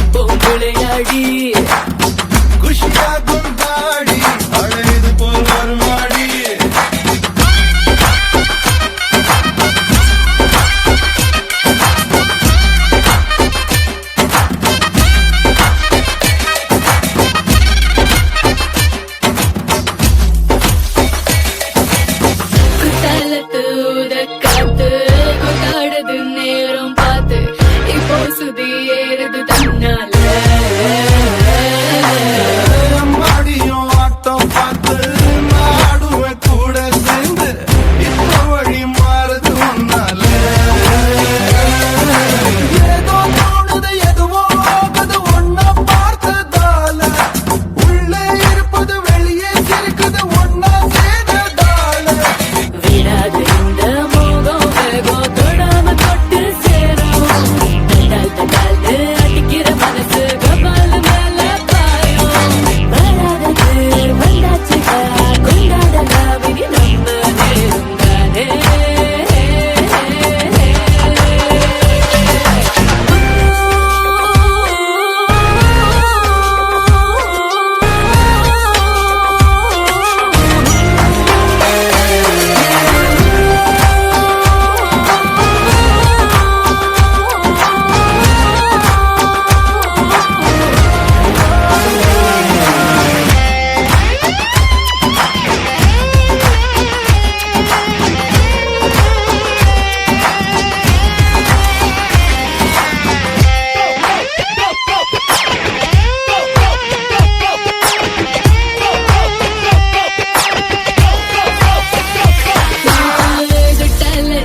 குளிப்போம் விளையாடி குஷியா கொண்டாடி அழைது போல் வருமாடி காத்து கொண்டாடுது நேரம் பார்த்து இப்போ சுதி ஏறுது தன்னால மாடியும் ஆட்டம் பார்த்து நாடுவேன் கூட சேர்ந்து இப்போ வழி மாறுது ஒன்னால ஏதோ தோணுது எதுவோ ஆகுது ஒன்ன பார்த்ததால உள்ளே இருப்பது வெளியே சிரிக்குது ஒன்னா சேர்ந்ததால விடாது இந்த மோகம் வேகம் தொடாம தொட்டு சேரும் தட்டால் தட்டால்னு அடிக்கிற மனசு கபால் மேல பாயும் வராதது வந்தாச்சுடா கொண்டாடலாம் இனி நம்ம நேரம் தானே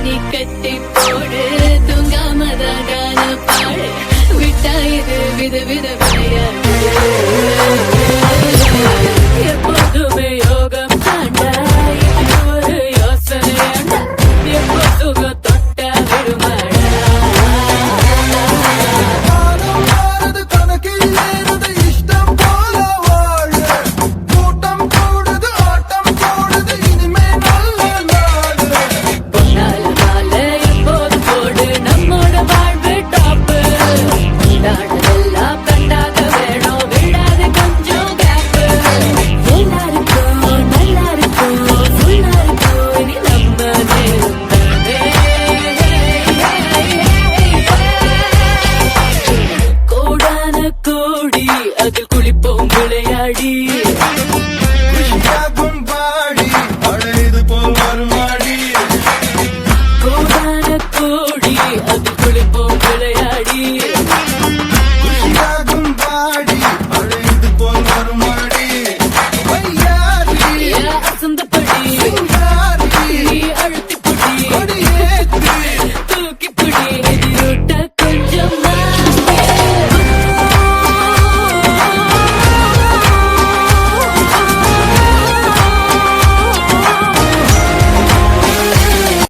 நீ கட்டி போடு தூங்காமதான பாடு விட்டா இது வித வித விளையாடு எப்போதுமே யோகம் தாண்டா இது ஒரு யோசனையாண்டா எப்போ சுகம் தொட்டா விடுமாடா கணக்கில் ஏறுது இஷ்டம் போல வாழ கூட்டம் கூடுது ஆட்டம் கூடுது இனிமே நல்ல நாடு பொன்னால மாலை எப்போது போடு நம்மோட வாழ்வு டாப்பு கொண்டாடலாம் கண்டாக வேணும் விடாது கொஞ்சம் கேப்பு எல்லாருக்கும் நல்லா இருக்கும் ஃபுல்லா இருக்கும் இனி நம்ம நேரம் தானே கோடான கோடி அதில் குளிப்போம் விளையாடி குஷியாகும் பாடி அழைது போல் வருமாடி கோடான கோடி அதில் குளிப்போம் விளையாடி குஷியாகும் பாடி அழைது போல் வருமாடி வையாரி அசந்தப்படி சிங்காரி நீ அழுத்திப்படி கொடியேற்றி தூக்கிப்படி எதிரொட்ட கொஞ்சம்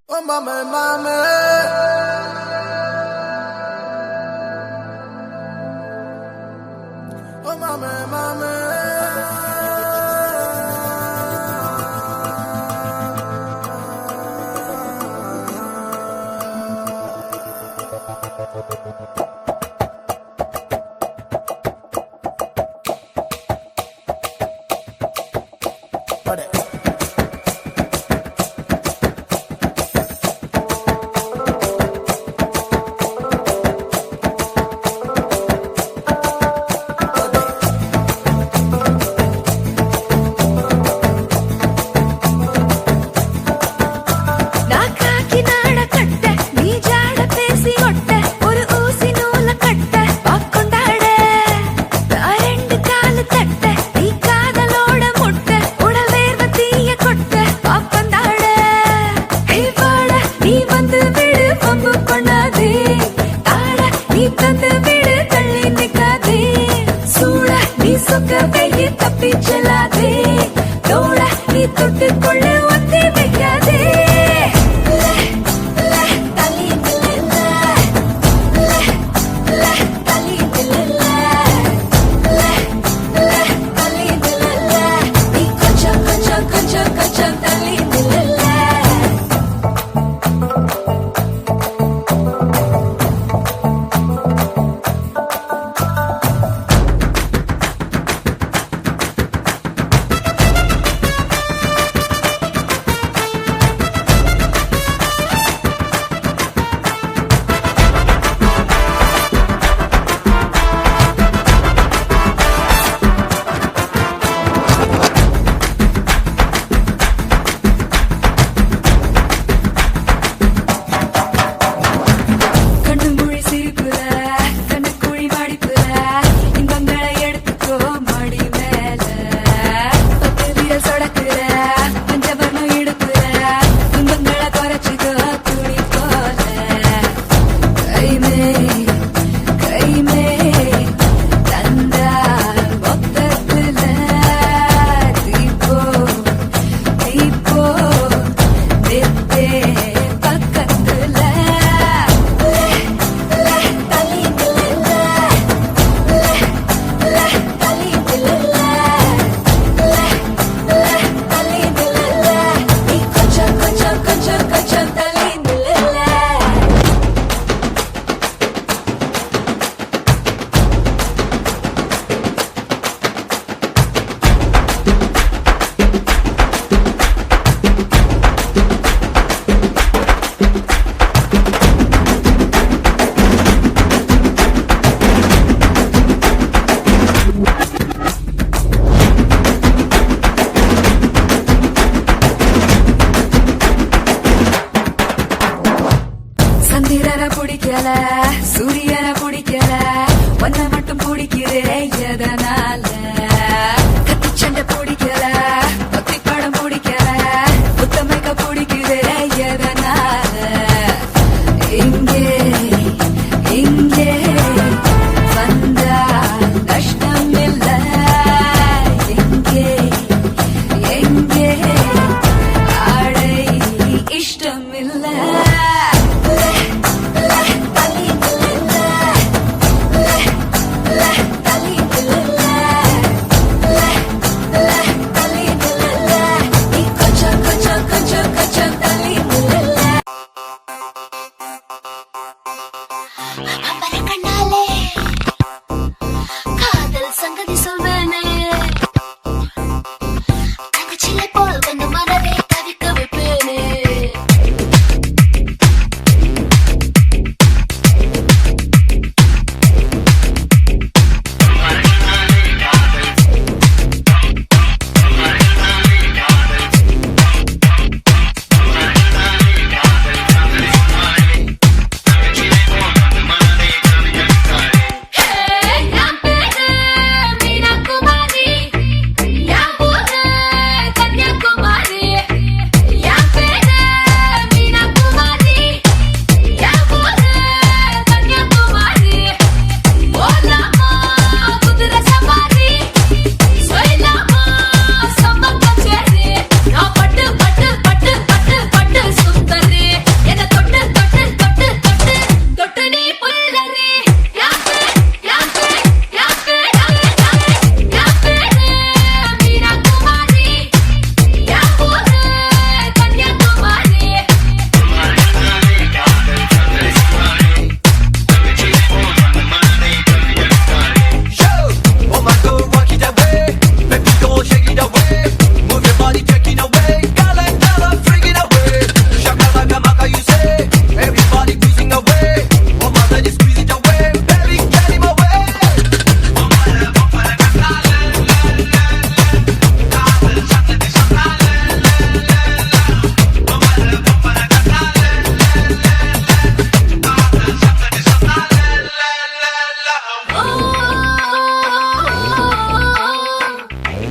Oh mama mama Oh mama mama நான் காக்கி நாட கட்ட நீ ஜாட பேசி ஒட்ட ஒரு ஊசி நூல் பிடிக்கல சூரியனை பிடிக்கல ஒன்ன மட்டும் பிடிக்கிறேன் எதனால கத்தி சண்டை பிடிக்கல பத்தி படம் பிடிக்கல புத்தமைக்க பிடிக்கிறேன் எதனால இங்கே இங்கே வந்தா கஷ்டம் இல்ல எங்கே எங்கே ஆடை இஷ்டம் இல்ல கண்ணாலே காதல் சங்கதி சொல்வேனே தங்கச்சிலை போல் வந்து மனதை தவிக்க வைப்பேனே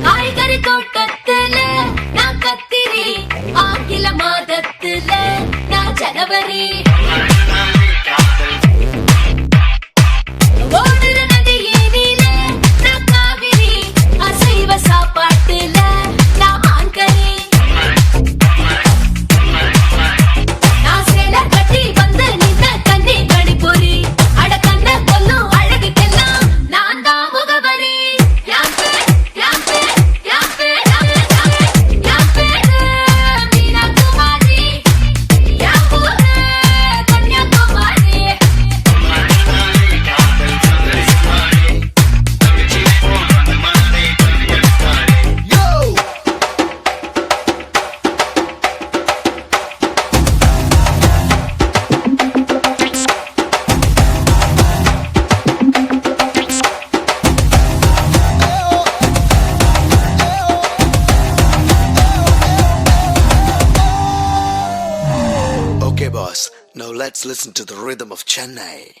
காய்கறி தோட்டத்துல நான் கத்திரி ஆங்கில மாதத்துல நான் ஜனவரி ஓடுற நதியினில நான் காவிரி அசைவ சாப்பாட்டுல நான் ஆண்கறி நான் சேலை கட்டி வந்து நின்ன கண்ணி கடி பொறி அட கண்ண கொல்லும் அழகுக்கெல்லாம் நான் தான் முகவரி யான் பேர் மீனாகுமாரி யான் ஊரு Kanyakumari Yo! Okay, boss. Now let's listen to the rhythm of Chennai.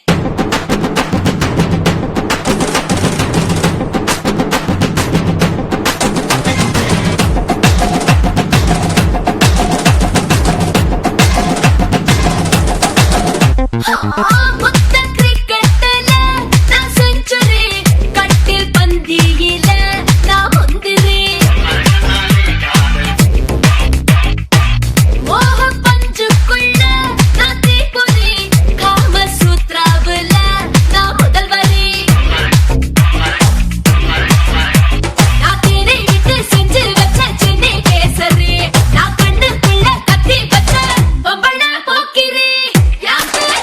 முத்த கிரிக்கெட்ல நான் செஞ்சுரி கட்டில் பந்தியில நான் முந்திரி மோக பஞ்சுக்குள்ள நான் தீப்பொறி காம சூத்ராவுல நான் முதல்வரி நான் தேனை விட்டு செஞ்சு வச்ச சென்னை கேசரி நான் கண்ணுக்குள்ள கத்தி வச்ச பொம்பள போக்கிரி யான் பேர்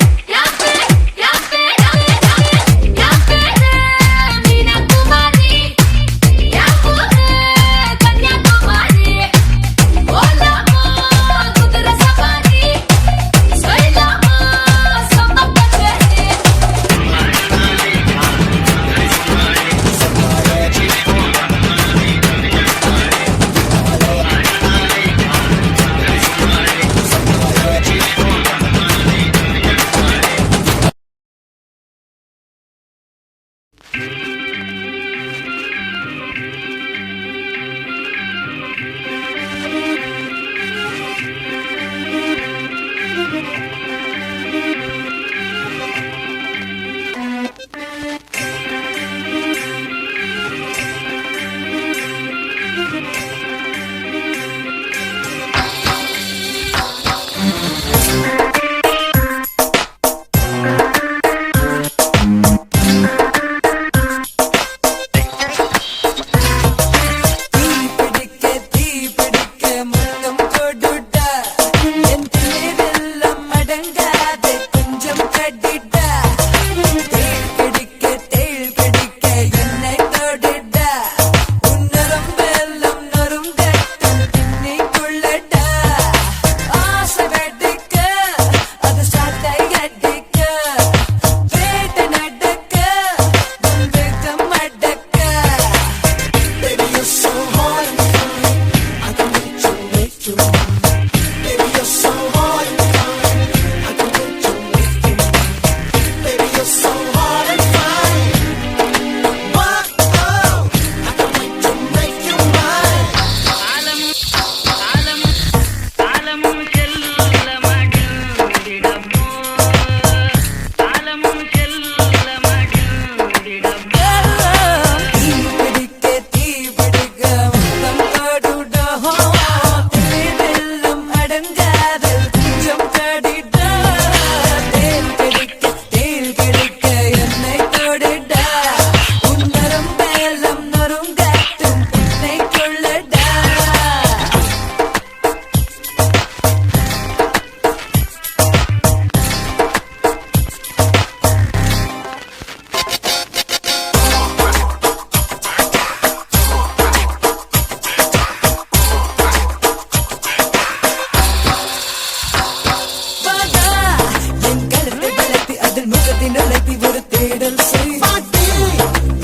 அதிநலைத்தி ஒரு தேடல் செய் பாட்டி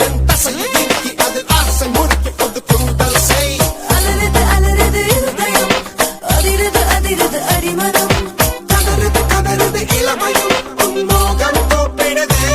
என் தசையை நீக்கி அதில் ஆசை முறுக்கி பொது கூடல் செய் அலறுது அலறுது இருதயம் அதிரது அதிரது அடிமனம் கதறுது கதறுது இளமையும் உன்மோகம் கூப்பிடுதே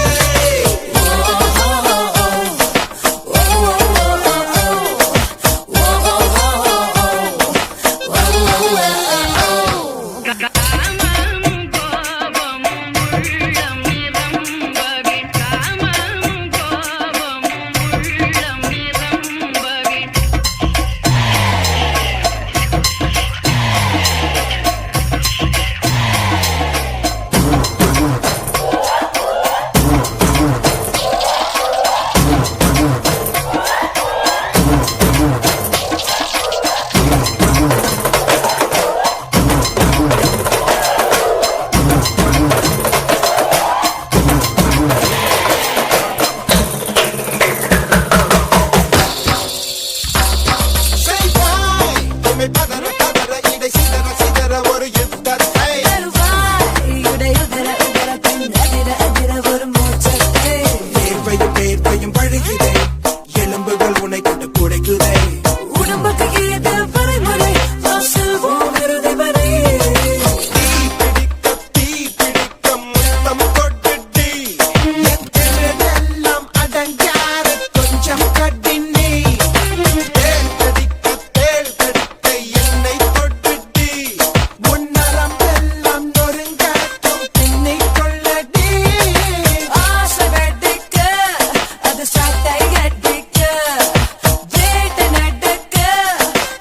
செய்வாய் உமை பதற பதற இடை சிதற சிதற ஒரு யுத்தத்தை உதர உதர பெண் அதிர அதிர ஒரு மூச்சத்தை தேர்வையும் தேர்வையும் பழகுதே எலும்புகள் உனை கொண்டு குடைக்குதே உடம்புக்கு ஏது பறைமுறை வாசல் ஓவிருதி வரை தீ பிடிக்க முத்தம் கொட்டுடி எல்லாம் அடங்கார கொஞ்சம் கட்டினி தேள் கடிக்க என்னை தொட்டுடி உன்னரம்பெல்லாம் நொறுங்காட்டும் பின்னை கொள்ளடி ஆசை வெட்டிக்க அது சாட்டை அடிக்க வேட்டை நடக்க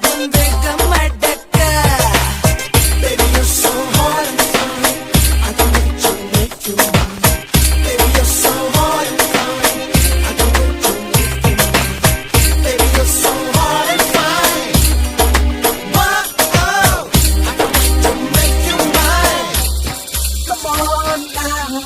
உன் வேகம் அடக்க Baby, you're so hard and fine. I can make you mine. Baby, you're so hard and fine. I can make you mine. Baby, you're so hard and fine. Whoa, I can make you mine. Come on now.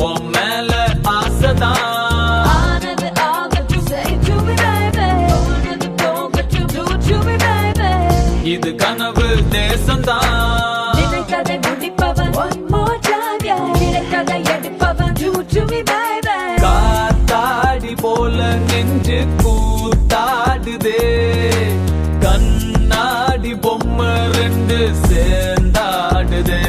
உன் மேல ஆசைதான் இது கனவு தேசம்தான் காத்தாடி போல நெஞ்சு கூத்தாடுதே கண்ணாடி பொம்மை ரெண்டு சேர்ந்தாடுதே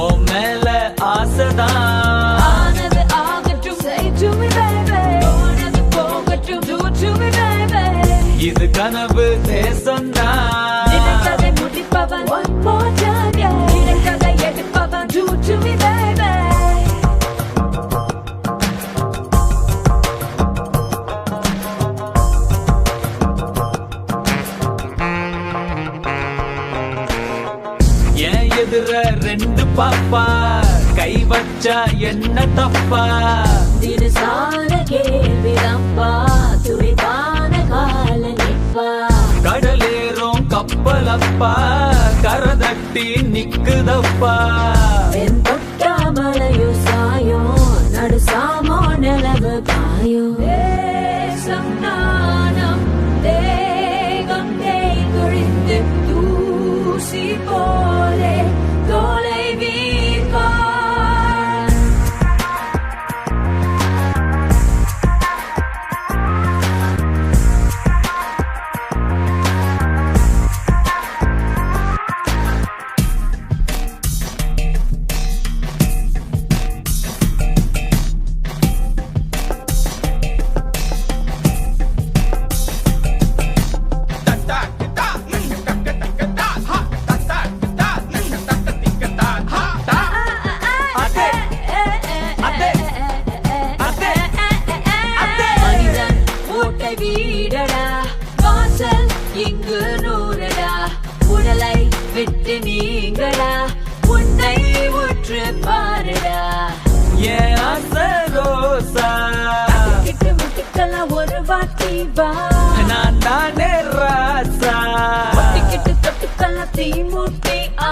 உன் மேல ஆசைதான் இது கனவு தேசம்தான் ஏன் எதிர ரெண்டு பாப்பா கை வச்சா என்ன தப்பா கடலேறும் கப்பலப்பா கரதட்டி நிக்குதப்பா நிலவு காயும் தேசம் நாணம் தேகம் தேய்குழிந்து தூசி போலே தொலைவீர்கான் வீடடா வாசல் இங்கு நூறடா உடலை விட்டு நீங்கடா உன்னை உற்று பாருடா ஏன் ஆசை ரோசா கிட்டு முட்டுக்கெல்லாம் ஒரு வாட்டி வா நான் தானே ராசா கிட்டு தொட்டுக்கெல்லாம் தீ மூட்டி ஆ